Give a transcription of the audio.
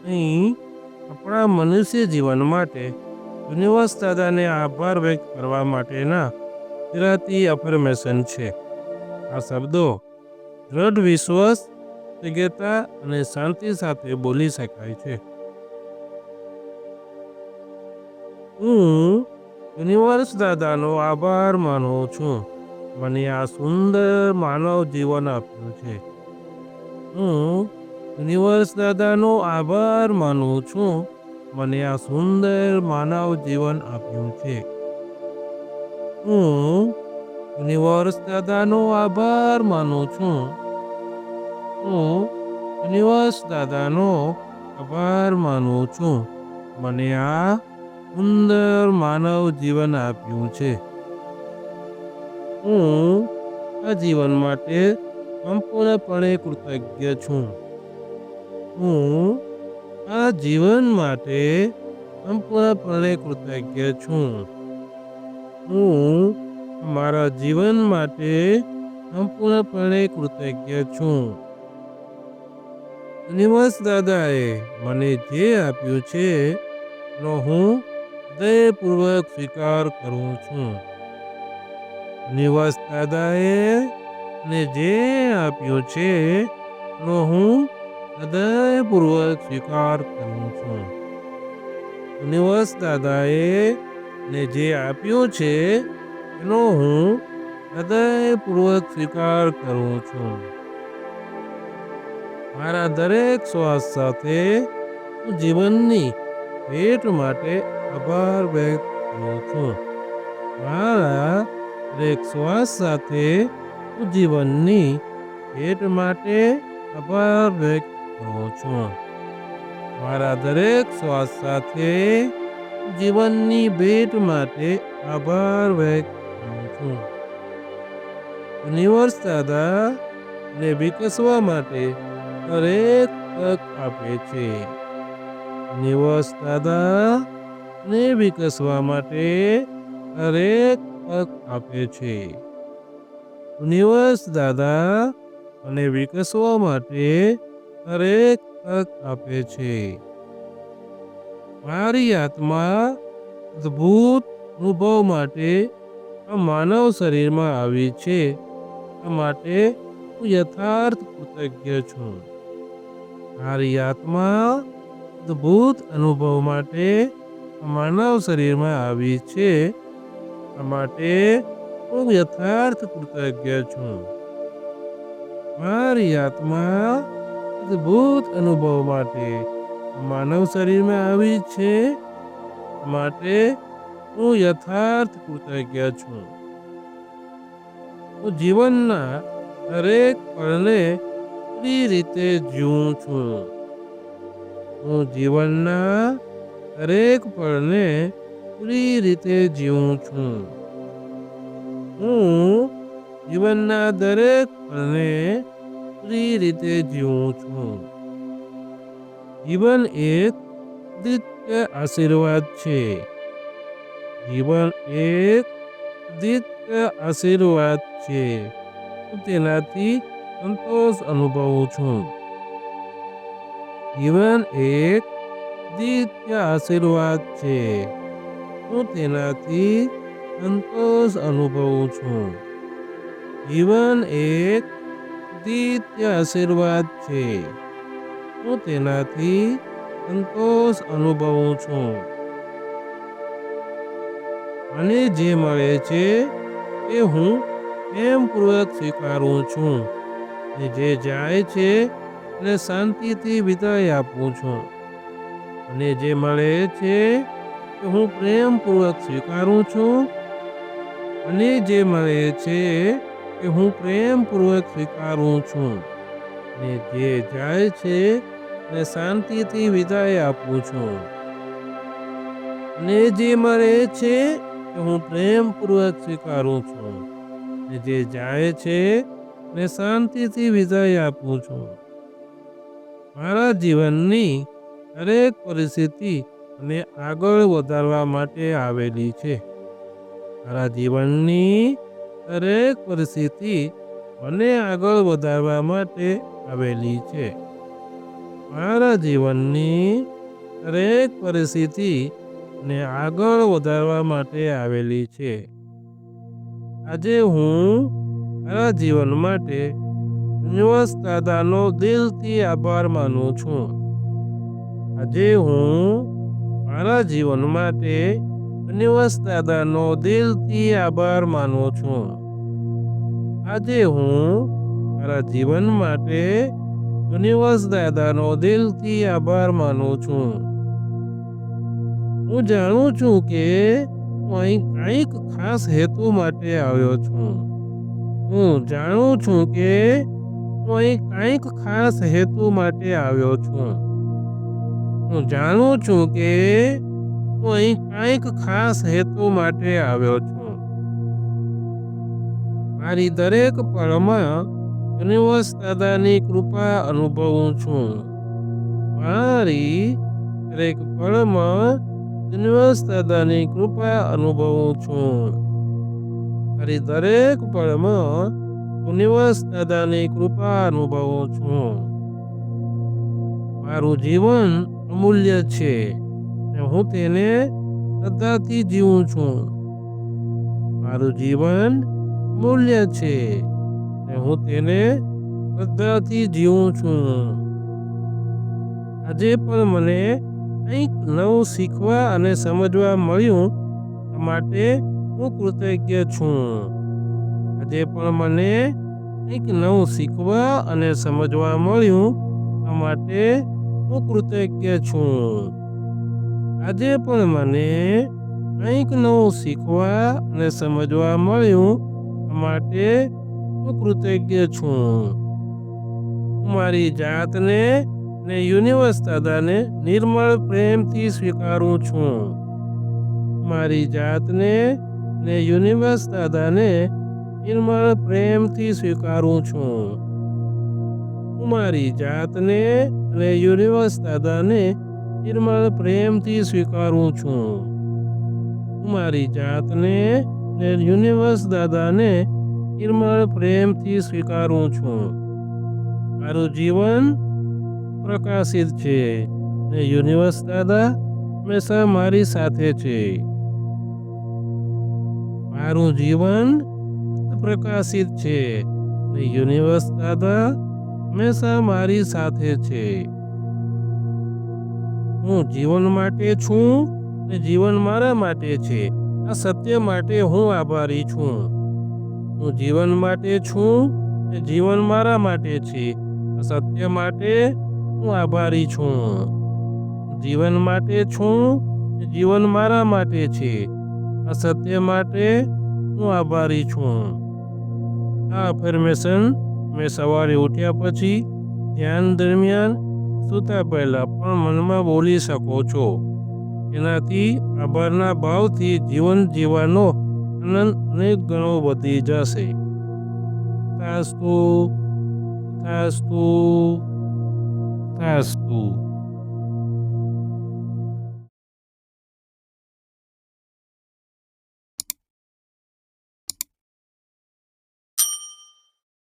અહીં આપણા મનુષ્ય જીવન માટે યુનિવર્સ દાદાને આભાર વ્યક્ત કરવા માટેના ગુજરાતી અફર્મેશન છે. આ શબ્દો દ્રઢ વિશ્વાસ, યોગ્યતા અને શાંતિ સાથે બોલી શકાય છે. હું યુનિવર્સ દાદાનો આભાર માનું છું. મને આ સુંદર માનવ જીવન આપ્યું છે. હું યુનિવર્સ દાદાનો આભાર માનું છું. મને આ સુંદર માનવ જીવન આપ્યું છે. હું યુનિવર્સ દાદાનો આભાર માનું છું. હું યુનિવર્સ દાદાનો આભાર માનું છું. મને આ સુંદર માનવ જીવન આપ્યું છે. હું આ જીવન માટે સંપૂર્ણપણે કૃતજ્ઞ છું. હું આ જીવન માટે સંપૂર્ણપણે કૃતજ્ઞ છું. હું મારા જીવન માટે સંપૂર્ણપણે કૃતજ્ઞ છું. યુનિવર્સ દાદાએ મને જે આપ્યું છે એનો હું હૃદયપૂર્વક સ્વીકાર કરું છું. યુનિવર્સ દાદાએ મને જે આપ્યું છે એનો હું હૃદયપૂર્વક સ્વીકાર કરું છું. યુનિવર્સ દાદાએ મને જે આપ્યું છે એનો હું હૃદયપૂર્વક સ્વીકાર કરું છું. મારા દરેક શ્વાસ સાથે હું જીવનની ભેટ માટે આભાર વ્યક્ત કરું છું. મારા દરેક શ્વાસ સાથે હું જીવનની ભેટ માટે આભાર વ્યક્ત કરું છું. મારા દરેક શ્વાસ સાથે હું જીવનની ભેટ માટે આભાર વ્યક્ત કરું છું. યુનિવર્સ દાદા ને વિકસવા માટે દરેક તક આપે છે. યુનિવર્સ દાદા ને વિકસવા માટે દરેક તક આપે છે. યુનિવર્સ દાદા અને વિકસવા માટે દરેક તક આપે છે. મારી આત્મા અદ્ભુત અનુભવ માટે આ માનવ શરીરમાં આવી છે. આ માટે હું યથાર્થ કૃતજ્ઞ છું. મારી આત્મા અદ્ભુત અનુભવ માટે આ માનવ શરીરમાં આવી છે. આ માટે હું યથાર્થ કૃતજ્ઞ છું. મારી આત્મા અદ્ભુત અનુભવ માટે માનવ શરીરમાં આવી છે. માટે હું યથાર્થ કૃતજ્ઞ છું. હું જીવનના દરેક પળને પૂરી રીતે જીવું છું. હું જીવનના દરેક પળને પૂરી રીતે જીવું છું. હું જીવનના દરેક પળને પૂરી રીતે જીવું છું. જીવન એક દિવ્ય આશીર્વાદ છે. જીવન એક દિવ્ય આશીર્વાદ છે. હું તેનાથી સંતોષ અનુભવું છું. જીવન એક દિવ્ય આશીર્વાદ છે. હું તેનાથી સંતોષ અનુભવું છું. જીવન એક દિવ્ય આશીર્વાદ છે. હું તેનાથી સંતોષ અનુભવું છું. મને જે મળે છે તે હું પ્રેમપૂર્વક સ્વીકારું છું. અને જે જાય છે એને શાંતિથી વિદાય આપું છું. અને જે મળે છે તે હું પ્રેમપૂર્વક સ્વીકારું છું. અને જે મળે છે તે હું પ્રેમપૂર્વક સ્વીકારું છું. અને જે જાય છે એને શાંતિથી વિદાય આપું છું. અને જે મળે છે તે હું પ્રેમપૂર્વક સ્વીકારું છું. અને જે જાય છે એને શાંતિથી વિદાય આપું છું. મારા જીવનની દરેક પરિસ્થિતિ મને આગળ વધારવા માટે આવેલી છે. મારા જીવનની દરેક પરિસ્થિતિ મને આગળ વધારવા માટે આવેલી છે. મારા જીવનની દરેક પરિસ્થિતિ ને આગળ વધારવા માટે આવેલી છે. આજે હું મારા જીવન માટે યુનિવર્સ દાદાનો દિલથી આભાર માનું છું. આજે હું મારા જીવન માટે યુનિવર્સ દાદાનો દિલથી આભાર માનું છું. આજે હું મારા જીવન માટે યુનિવર્સ દાદાનો દિલથી આભાર માનું છું. હું જાણું છું કે હું અહીં કંઈક ખાસ હેતુ માટે આવ્યો છું. હું જાણું છું કે હું અહીં કંઈક ખાસ હેતુ માટે આવ્યો છું. હું જાણું છું કે હું અહીં કંઈક ખાસ હેતુ માટે આવ્યો છું. મારી દરેક પળમાં યુનિવર્સ દાદાની કૃપા અનુભવું છું. મારી દરેક પળમાં યુનિવર્સ દાદાની કૃપા અનુભવું છું. મારી દરેક પળમાં યુનિવર્સ દાદાની કૃપા અનુભવું છું. મારું જીવન અમૂલ્ય છે અને હું તેને શ્રદ્ધાથી જીવું છું. મારું જીવન અમૂલ્ય છે અને હું તેને શ્રદ્ધાથી જીવું છું. આજે પણ મને કંઈક નવું શીખવા અને સમજવા મળ્યું માટે હું કૃતજ્ઞ છું. આજે પણ મને કંઈક નવું શીખવા અને સમજવા મળ્યું માટે હું કૃતજ્ઞ છું. આજે પણ મને કંઈક નવું શીખવા અને સમજવા મળ્યું માટે હું કૃતજ્ઞ છું. હું મારી જાતને ને યુનિવર્સ દાદાને નિર્મળ પ્રેમથી સ્વીકારું છું. મારી જાતને ને યુનિવર્સ દાદાને નિર્મળ પ્રેમથી સ્વીકારું છું. હું મારી જાતને અને યુનિવર્સ દાદાને નિર્મળ પ્રેમથી સ્વીકારું છું. હું મારી જાતને ને યુનિવર્સ દાદાને નિર્મળ પ્રેમથી સ્વીકારું છું. મારું જીવન પ્રકાશિત છે ને યુનિવર્સ દાદા હંમેશા મારી સાથે છે. મારું જીવન પ્રકાશિત છે ને યુનિવર્સ દાદા હંમેશા મારી સાથે છે. હું જીવન માટે છું ને જીવન મારા માટે છે. આ સત્ય માટે હું આભારી છું. હું જીવન માટે છું ને જીવન મારા માટે છે. આ સત્ય માટે હું આભારી છું. જીવન માટે છું ને જીવન મારા માટે છે. આ સત્ય માટે હું આભારી છું. આ અફર્મેશન મેં સવારે ઉઠ્યા પછી ધ્યાન દરમિયાન સૂતા પહેલા પણ મનમાં બોલી શકો છો. એનાથી આભારના ભાવથી જીવન જીવવાનો આનંદ અનેક ગણો વધી જશે. તથાસ્તુ, તથાસ્તુ, તથાસ્તુ.